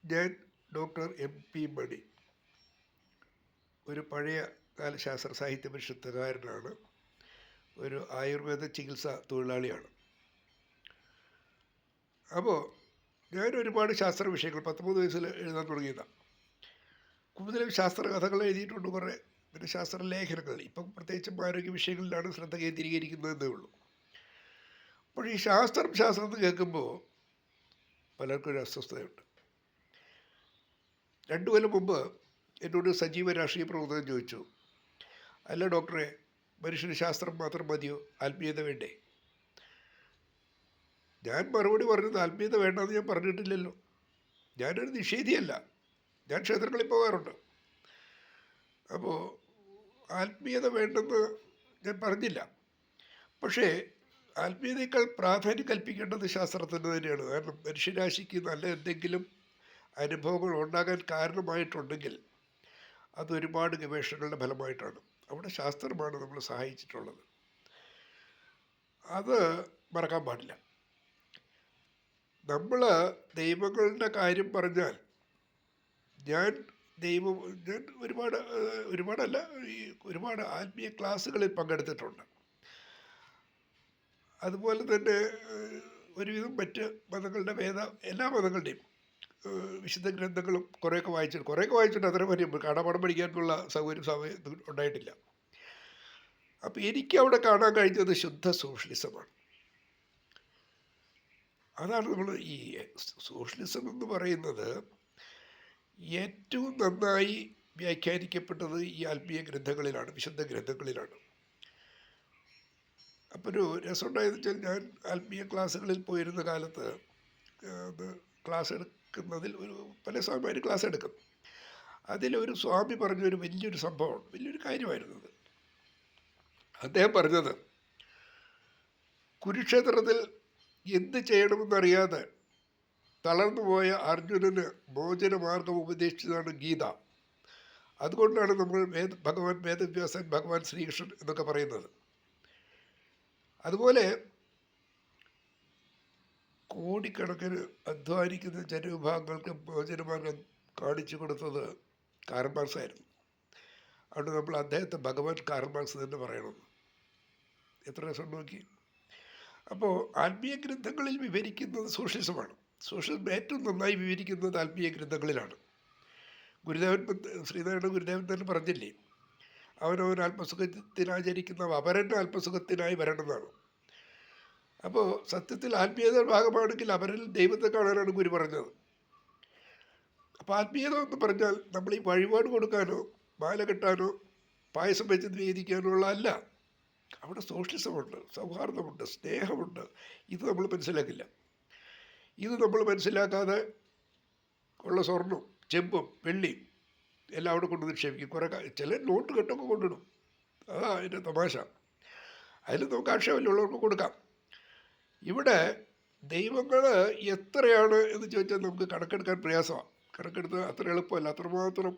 ഞാൻ doctor MP. മണി, ഒരു പഴയ കാല ശാസ്ത്ര സാഹിത്യ പരിഷത്തുകാരനാണ്. ഒരു ആയുർവേദ ചികിത്സാ തൊഴിലാളിയാണ്. അപ്പോൾ ഞാൻ ഒരുപാട് ശാസ്ത്ര വിഷയങ്ങൾ 13 വയസ്സിൽ എഴുതാൻ തുടങ്ങിയതാണ്. കൂടുതലും ശാസ്ത്ര കഥകൾ എഴുതിയിട്ടുണ്ട് കുറേ, പിന്നെ ശാസ്ത്ര ലേഖനങ്ങൾ. ഇപ്പം പ്രത്യേകിച്ചും ആരോഗ്യ വിഷയങ്ങളിലാണ് ശ്രദ്ധ കേന്ദ്രീകരിക്കുന്നതെന്നേ ഉള്ളൂ. അപ്പോൾ ഈ ശാസ്ത്രം എന്ന് കേൾക്കുമ്പോൾ പലർക്കും ഒരു അസ്വസ്ഥതയുണ്ട്. 2 കൊല്ലം മുമ്പ് എന്നോട് സജീവ രാഷ്ട്രീയ പ്രവർത്തകൻ ചോദിച്ചു, അല്ല ഡോക്ടറെ, മനുഷ്യന് ശാസ്ത്രം മാത്രം മതിയോ, ആത്മീയത വേണ്ടേ? ഞാൻ മറുപടി പറഞ്ഞത് ആത്മീയത വേണ്ടെന്ന് ഞാൻ പറഞ്ഞിട്ടില്ലല്ലോ. ഞാനൊരു നിഷേധിയല്ല, ഞാൻ ക്ഷേത്രങ്ങളിൽ പോകാറുണ്ട്. അപ്പോൾ ആത്മീയത വേണ്ടെന്ന് ഞാൻ പറഞ്ഞില്ല. പക്ഷേ ആത്മീയതയേക്കാൾ പ്രാധാന്യം കൽപ്പിക്കേണ്ടത് ശാസ്ത്രത്തിന് തന്നെയാണ്. കാരണം മനുഷ്യരാശിക്ക് നല്ല എന്തെങ്കിലും അനുഭവങ്ങൾ ഉണ്ടാകാൻ കാരണമായിട്ടുണ്ടെങ്കിൽ അതൊരുപാട് ഗവേഷണങ്ങളുടെ ഫലമായിട്ടാണ്. അവിടെ ശാസ്ത്രമാണ് നമ്മളെ സഹായിച്ചിട്ടുള്ളത്. അത് മറക്കാൻ പാടില്ല. നമ്മൾ ദൈവങ്ങളുടെ കാര്യം പറഞ്ഞാൽ ഞാൻ ഞാൻ ഒരുപാടല്ല, ഈ ഒരുപാട് ആത്മീയ ക്ലാസ്സുകളിൽ പങ്കെടുത്തിട്ടുണ്ട്. അതുപോലെ തന്നെ ഒരുവിധം മറ്റ് മതങ്ങളുടെ എല്ലാ മതങ്ങളുടെയും വിശുദ്ധ ഗ്രന്ഥങ്ങളും കുറേയൊക്കെ വായിച്ചിട്ട് അത്ര വരും കാണാപാഠം പഠിക്കാനുള്ള സമയം ഉണ്ടായിട്ടില്ല. അപ്പോൾ എനിക്ക് അവിടെ കാണാൻ കഴിഞ്ഞത് ശുദ്ധ സോഷ്യലിസമാണ്. അതാണ് നമ്മൾ ഈ സോഷ്യലിസം എന്ന് പറയുന്നത് ഏറ്റവും നന്നായി വ്യാഖ്യാനിക്കപ്പെട്ടത് ഈ ആത്മീയ ഗ്രന്ഥങ്ങളിലാണ്, വിശുദ്ധ ഗ്രന്ഥങ്ങളിലാണ്. അപ്പോൾ ഒരു രസമുണ്ടായെന്ന് വെച്ചാൽ, ഞാൻ ആത്മീയ ക്ലാസ്സുകളിൽ പോയിരുന്ന കാലത്ത് ക്ലാസ് എടുക്കുന്നതിൽ പല സ്വാമിമാർ ക്ലാസ് എടുക്കും. അതിലൊരു സ്വാമി പറഞ്ഞൊരു വലിയൊരു സംഭവമാണ്, വലിയൊരു കാര്യമായിരുന്നത്. അദ്ദേഹം പറഞ്ഞത്, കുരുക്ഷേത്രത്തിൽ എന്ത് ചെയ്യണമെന്നറിയാതെ തളർന്നുപോയ അർജുനന് മോചനമാർഗം ഉപദേശിച്ചതാണ് ഗീത. അതുകൊണ്ടാണ് നമ്മൾ ഭഗവാൻ വേദവ്യാസൻ, ഭഗവാൻ ശ്രീകൃഷ്ണൻ എന്നൊക്കെ പറയുന്നത്. അതുപോലെ കോടിക്കണക്കിന് അധ്വാനിക്കുന്ന ജനവിഭാഗങ്ങൾക്ക് മോചനമാർഗം കാണിച്ചു കൊടുത്തത് കാരൽ മാർക്സ് ആയിരുന്നു. അതുകൊണ്ട് നമ്മൾ അദ്ദേഹത്തെ ഭഗവാൻ കാരൽ മാർക്സ് തന്നെ പറയണം. എത്ര രസം നോക്കി. അപ്പോൾ ആത്മീയ ഗ്രന്ഥങ്ങളിൽ വിവരിക്കുന്നത് സോഷ്യലിസമാണ്. സോഷ്യലിസം ഏറ്റവും നന്നായി വിവരിക്കുന്നത് ആത്മീയ ഗ്രന്ഥങ്ങളിലാണ്. ഗുരുദേവൻ, ശ്രീനാരായണ ഗുരുദേവൻ തന്നെ പറഞ്ഞില്ലേ, അവനവൻ ആത്മസുഖത്തിനാചരിക്കുന്ന അപരൻ്റെ ആത്മസുഖത്തിനായി വരണമെന്നാണ്. അപ്പോൾ സത്യത്തിൽ ആത്മീയത ഭാഗമാണെങ്കിൽ അവരിൽ ദൈവത്തെ കാണാനാണ് ഗുരു പറഞ്ഞത്. അപ്പോൾ ആത്മീയത എന്ന് പറഞ്ഞാൽ നമ്മൾ ഈ വഴിപാട് കൊടുക്കാനോ മാല കെട്ടാനോ പായസം വെച്ച് നിവേദിക്കാനോ ഉള്ള അല്ല. അവിടെ സോഷ്യലിസമുണ്ട്, സൗഹാർദ്ദമുണ്ട്, സ്നേഹമുണ്ട്. ഇത് നമ്മൾ മനസ്സിലാക്കില്ല. ഇത് നമ്മൾ മനസ്സിലാക്കാതെ ഉള്ള സ്വർണ്ണവും ചെമ്പും വെള്ളിയും എല്ലാം അവിടെ കൊണ്ട് നിക്ഷേപിക്കും. ചില നോട്ട് കെട്ടൊക്കെ കൊണ്ടിടും. അതാ അതിൻ്റെ തമാശ. അതിൽ നമുക്ക് ആക്ഷേപമുള്ളവർക്ക് കൊടുക്കാം. ഇവിടെ ദൈവങ്ങൾ എത്രയാണ് എന്ന് ചോദിച്ചാൽ നമുക്ക് കണക്കെടുക്കാൻ പ്രയാസമാണ്. കണക്കെടുത്ത് അത്ര എളുപ്പമല്ല, അത്രമാത്രം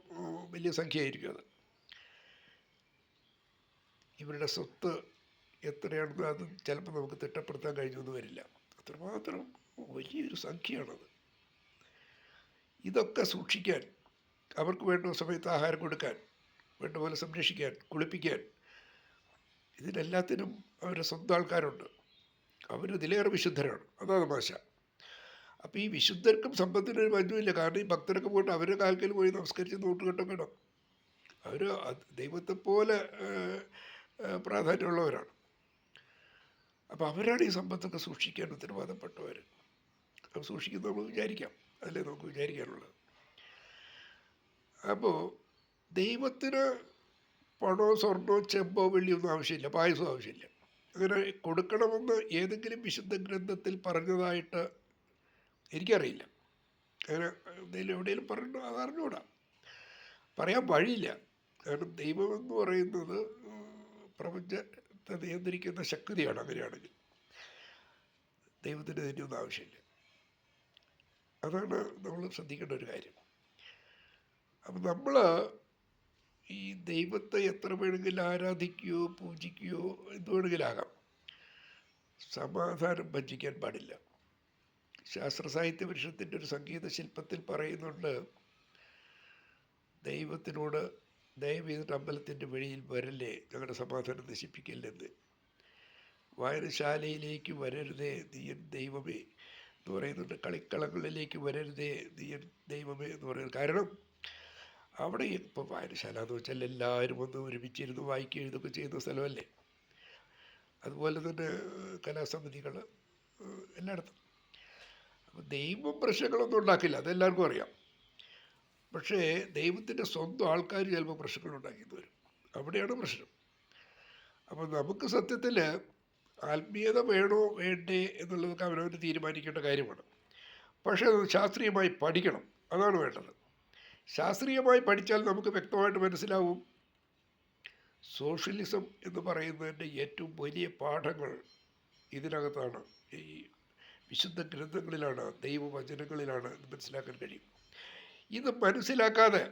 വലിയ സംഖ്യയായിരിക്കും അത്. ഇവരുടെ സ്വത്ത് എത്രയാണെന്ന് അത് ചിലപ്പോൾ നമുക്ക് തിട്ടപ്പെടുത്താൻ കഴിഞ്ഞൊന്നും വരില്ല. അത്രമാത്രം വലിയൊരു സംഖ്യയാണത്. ഇതൊക്കെ സൂക്ഷിക്കാൻ, അവർക്ക് വേണ്ട സമയത്ത് ആഹാരം കൊടുക്കാൻ, വേണ്ട പോലെ സംരക്ഷിക്കാൻ, കുളിപ്പിക്കാൻ, ഇതിനെല്ലാത്തിനും അവരുടെ സ്വന്തം ആൾക്കാരുണ്ട്. അവരിതിലേറെ വിശുദ്ധരാണ്. അതാണ് തമാശ. അപ്പോൾ ഈ വിശുദ്ധർക്കും സമ്പത്തിനൊരു ബന്ധമില്ല. കാരണം ഈ ഭക്തരൊക്കെ പോയിട്ട് അവരുടെ കാൽക്കൽ പോയി നമസ്കരിച്ച് നോട്ട് കെട്ടൊക്കെ ഇടും. അവർ ദൈവത്തെപ്പോലെ പ്രാധാന്യമുള്ളവരാണ്. അപ്പോൾ അവരാണ് ഈ സമ്പത്തൊക്കെ സൂക്ഷിക്കാൻ ഉത്തരവാദപ്പെട്ടവർ. അത് സൂക്ഷിക്കുന്നത് നമ്മൾ വിചാരിക്കാം, അതല്ലേ നമുക്ക് വിചാരിക്കാനുള്ളത്. അപ്പോൾ ദൈവത്തിന് പണമോ സ്വർണ്ണമോ ചെമ്പോ വെള്ളിയൊന്നും ആവശ്യമില്ല, പായസവും ആവശ്യമില്ല. അങ്ങനെ കൊടുക്കണമെന്ന് ഏതെങ്കിലും വിശുദ്ധ ഗ്രന്ഥത്തിൽ പറഞ്ഞതായിട്ട് എനിക്കറിയില്ല. അങ്ങനെ എന്തെങ്കിലും എവിടെയെങ്കിലും പറഞ്ഞിട്ടോ അതറിഞ്ഞൂടാ, പറയാൻ വഴിയില്ല. കാരണം ദൈവമെന്ന് പറയുന്നത് പ്രപഞ്ചത്തെ നിയന്ത്രിക്കുന്ന ശക്തിയാണ്. അങ്ങനെയാണെങ്കിൽ ദൈവത്തിന് ഇതിൻ്റെയൊന്നും ആവശ്യമില്ല. അതാണ് നമ്മൾ ശ്രദ്ധിക്കേണ്ട ഒരു കാര്യം. അപ്പം നമ്മൾ ഈ ദൈവത്തെ എത്ര വേണമെങ്കിലും ആരാധിക്കുകയോ പൂജിക്കുകയോ എന്ത് വേണമെങ്കിലും ആകാം, സമാധാനം ഭജിക്കാൻ പാടില്ല. ശാസ്ത്ര സാഹിത്യ പരിഷത്തിൻ്റെ ഒരു സംഗീത ശില്പത്തിൽ പറയുന്നുണ്ട്, ദൈവത്തിനോട് ദയവ് ചെയ്തിട്ട് അമ്പലത്തിൻ്റെ വെളിയിൽ വരല്ലേ, ഞങ്ങളുടെ സമാധാനം നശിപ്പിക്കില്ലെന്ന്. വായനശാലയിലേക്ക് വരരുതേ നീയൻ ദൈവമേ എന്ന് പറയുന്നുണ്ട്. കളിക്കളങ്ങളിലേക്ക് വരരുതേ നീയൻ ദൈവമേ എന്ന് പറയുന്നത്. കാരണം അവിടെ ഇപ്പോൾ വായനശാല എന്ന് വെച്ചാൽ എല്ലാവരും ഒന്ന് ഒരുമിച്ചിരുന്ന് വായിക്കുക എഴുതൊക്കെ ചെയ്യുന്ന സ്ഥലമല്ലേ. അതുപോലെ തന്നെ കലാസമിതികൾ എല്ലായിടത്തും. അപ്പോൾ ദൈവം പ്രശ്നങ്ങളൊന്നും ഉണ്ടാക്കില്ല, അതെല്ലാവർക്കും അറിയാം. പക്ഷേ ദൈവത്തിൻ്റെ സ്വന്തം ആൾക്കാർ ചിലപ്പോൾ പ്രശ്നങ്ങൾ ഉണ്ടാക്കിയെന്ന് വരും. അവിടെയാണ് പ്രശ്നം. അപ്പോൾ നമുക്ക് സത്യത്തിൽ ആത്മീയത വേണോ വേണ്ടേ എന്നുള്ളതൊക്കെ അവനവന് തീരുമാനിക്കേണ്ട കാര്യമാണ്. പക്ഷേ അത് ശാസ്ത്രീയമായി പഠിക്കണം, അതാണ് വേണ്ടത്. ശാസ്ത്രീയമായി പഠിച്ചാൽ നമുക്ക് വ്യക്തമായിട്ട് മനസ്സിലാവും സോഷ്യലിസം എന്ന് പറയുന്നതിൻ്റെ ഏറ്റവും വലിയ പാഠങ്ങൾ ഇതിനകത്താണ്, ഈ വിശുദ്ധ ഗ്രന്ഥങ്ങളിലാണ്, ദൈവവചനങ്ങളിലാണ് എന്ന് മനസ്സിലാക്കാൻ കഴിയും. ഇത് മനസ്സിലാക്കാതെ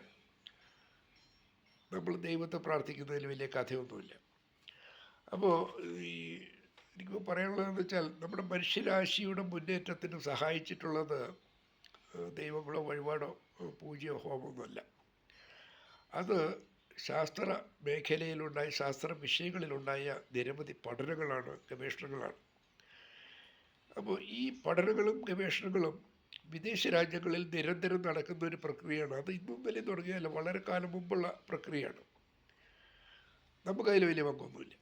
നമ്മൾ ദൈവത്തെ പ്രാർത്ഥിക്കുന്നതിൽ വലിയ കഥയൊന്നുമില്ല. അപ്പോൾ എനിക്ക് പറയാനുള്ളതെന്ന് വെച്ചാൽ നമ്മുടെ മനുഷ്യരാശിയുടെ മുന്നേറ്റത്തിന് സഹായിച്ചിട്ടുള്ളത് ദൈവങ്ങളോ വഴിപാടോ പൂജയോ ഹോമമൊന്നുമല്ല. അത് ശാസ്ത്ര മേഖലയിലുണ്ടായ, ശാസ്ത്ര വിഷയങ്ങളിലുണ്ടായ നിരവധി പഠനങ്ങളാണ്, ഗവേഷണങ്ങളാണ്. അപ്പോൾ ഈ പഠനങ്ങളും ഗവേഷണങ്ങളും വിദേശ രാജ്യങ്ങളിൽ നിരന്തരം നടക്കുന്ന ഒരു പ്രക്രിയയാണ്. അത് ഇന്നും വലിയ തുടങ്ങിയതല്ല, വളരെ കാലം മുമ്പുള്ള പ്രക്രിയയാണ്. നമുക്കതിൽ വലിയ പങ്കൊന്നുമില്ല.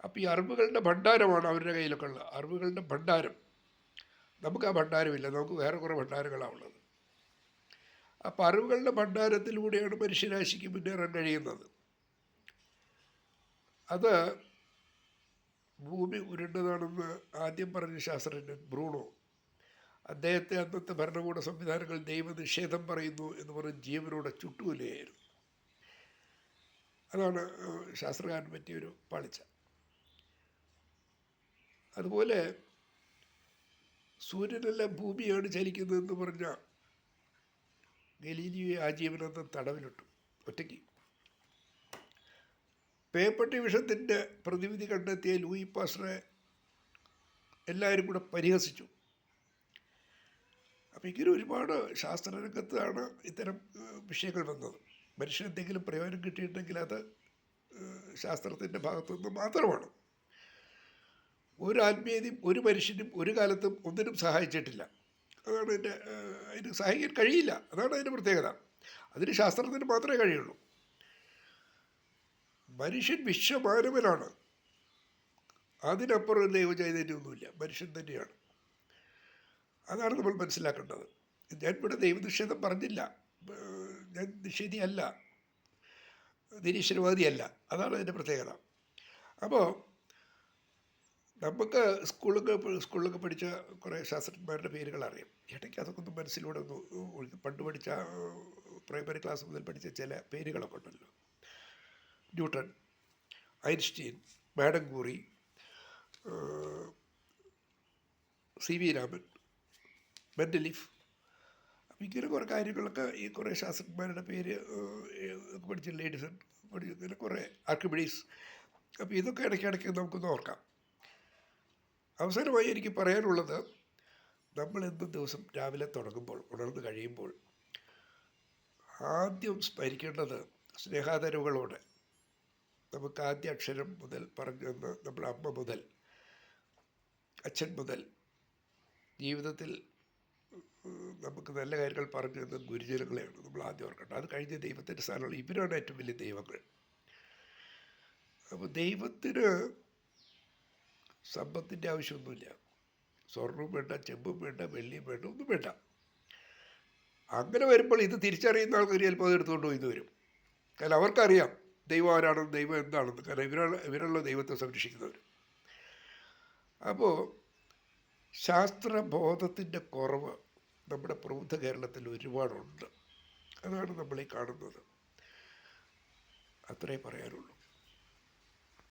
അപ്പോൾ ഈ അറിവുകളുടെ ഭണ്ഡാരമാണ് അവരുടെ കയ്യിലൊക്കെ ഉള്ളത്, അറിവുകളുടെ ഭണ്ഡാരം. നമുക്ക് ആ ഭണ്ഡാരമില്ല, നമുക്ക് വേറെ കുറേ ഭണ്ഡാരങ്ങളാണ് ഉള്ളത്. അപ്പോൾ അറിവുകളുടെ ഭണ്ഡാരത്തിലൂടെയാണ് മനുഷ്യരാശിക്ക് മുന്നേറാൻ കഴിയുന്നത്. അത് ഭൂമി ഉരുണ്ടതാണെന്ന് ആദ്യം പറഞ്ഞ ശാസ്ത്രജ്ഞൻ ബ്രൂണോ, അദ്ദേഹത്തെ അന്നത്തെ ഭരണകൂട സംവിധാനങ്ങൾ ദൈവനിഷേധം പറയുന്നു എന്ന് പറഞ്ഞ് ജീവനോടെ ചുട്ടുകൊല്ലുകയായിരുന്നു. അതാണ് ശാസ്ത്രകാരന് പറ്റിയൊരു പാളിച്ച. അതുപോലെ സൂര്യനല്ല ഭൂമിയാണ് ചലിക്കുന്നതെന്ന് പറഞ്ഞ ഗലീലിയോ ആജീവനാന്തം തടവിലിട്ടു ഒറ്റയ്ക്ക്. പേപ്പട്ടി വിഷത്തിൻ്റെ പ്രതിവിധി കണ്ടെത്തിയ ലൂയി പാസ്റ്ററെ എല്ലാവരും കൂടെ പരിഹസിച്ചു. അപ്പോൾ ഇങ്ങനെ ഒരുപാട് ശാസ്ത്രരംഗത്താണ് ഇത്തരം വിഷയങ്ങൾ വന്നത്. മനുഷ്യന് എന്തെങ്കിലും പ്രയോജനം കിട്ടിയിട്ടുണ്ടെങ്കിൽ അത് ശാസ്ത്രത്തിൻ്റെ ഭാഗത്തുനിന്ന് മാത്രമാണ്. ഒരു ആത്മീയതയും ഒരു മനുഷ്യനും ഒരു കാലത്തും ഒന്നിനും സഹായിച്ചിട്ടില്ല. അതാണ് അതിന് സഹായിക്കാൻ കഴിയില്ല, അതാണ് അതിൻ്റെ പ്രത്യേകത. അതിന് ശാസ്ത്രത്തിന് മാത്രമേ കഴിയുള്ളൂ. മനുഷ്യൻ വിശ്വമാനവനാണ്, അതിനപ്പുറം ദൈവചൈതന്യമൊന്നുമില്ല, മനുഷ്യൻ തന്നെയാണ്. അതാണ് നമ്മൾ മനസ്സിലാക്കേണ്ടത്. ഞാൻ ഇവിടെ ദൈവനിഷേധം പറഞ്ഞില്ല, ഞാൻ നിഷേധിയല്ല, നിരീശ്വരവാദിയല്ല, അതാണ് അതിൻ്റെ പ്രത്യേകത. അപ്പോൾ നമുക്ക് സ്കൂളിലൊക്കെ പഠിച്ച കുറേ ശാസ്ത്രജ്ഞന്മാരുടെ പേരുകൾ അറിയാം. ഇടയ്ക്ക് അതൊക്കെ ഒന്ന് മനസ്സിലൂടെ ഒന്ന് പണ്ട് പഠിച്ച പ്രൈമറി ക്ലാസ് മുതൽ പഠിച്ച ചില പേരുകളൊക്കെ ഉണ്ടല്ലോ. Newton, Einstein, madam Curie, C V Raman, Mendeleev. അപ്പോൾ ഇങ്ങനെ കുറേ കാര്യങ്ങളൊക്കെ ഈ കുറേ ശാസ്ത്രജ്ഞന്മാരുടെ പേര് പഠിച്ചില്ല. എഡിസൺ പഠിച്ചു, ഇങ്ങനെ കുറേ, ആർക്കിമിഡീസ്. അപ്പോൾ ഇതൊക്കെ ഇടയ്ക്കിടയ്ക്ക് നമുക്കൊന്ന് ഓർക്കാം. അവസാനമായി എനിക്ക് പറയാനുള്ളത്, നമ്മൾ എന്നും ദിവസം രാവിലെ തുടങ്ങുമ്പോൾ, ഉണർന്നു കഴിയുമ്പോൾ ആദ്യം സ്മരിക്കേണ്ടത് സ്നേഹാദരവുകളോടെ നമുക്ക് ആദ്യ അക്ഷരം മുതൽ പറഞ്ഞു തന്ന നമ്മുടെ അമ്മ മുതൽ അച്ഛൻ മുതൽ ജീവിതത്തിൽ നമുക്ക് നല്ല കാര്യങ്ങൾ പറഞ്ഞു തന്ന ഗുരുജനങ്ങളെയാണ് നമ്മൾ ആദ്യം ഓർക്കേണ്ടത്. അത് കഴിഞ്ഞ് ദൈവത്തിൻ്റെ സ്ഥാനമുള്ള ഇവരാണ് ഏറ്റവും വലിയ ദൈവങ്ങൾ. അപ്പോൾ ദൈവത്തിന് സമ്പത്തിൻ്റെ ആവശ്യമൊന്നുമില്ല. സ്വർണവും വേണ്ട, ചെമ്പും വേണ്ട, വെള്ളിയും വേണ്ട, ഒന്നും വേണ്ട. അങ്ങനെ വരുമ്പോൾ ഇത് തിരിച്ചറിയുന്ന ആൾക്കാർ ചിലപ്പോൾ അത് എടുത്തുകൊണ്ട് പോയി വരും. കാരണം അവർക്കറിയാം ദൈവം ആരാണെന്ന്, ദൈവം എന്താണെന്ന്. കാരണം ഇവരുള്ള ദൈവത്തെ സംരക്ഷിക്കുന്നവർ. അപ്പോൾ ശാസ്ത്രബോധത്തിൻ്റെ കുറവ് നമ്മുടെ പ്രബുദ്ധ കേരളത്തിൽ ഒരുപാടുണ്ട്. അതാണ് നമ്മളീ കാണുന്നത്. അത്രേ പറയാനുള്ളൂ.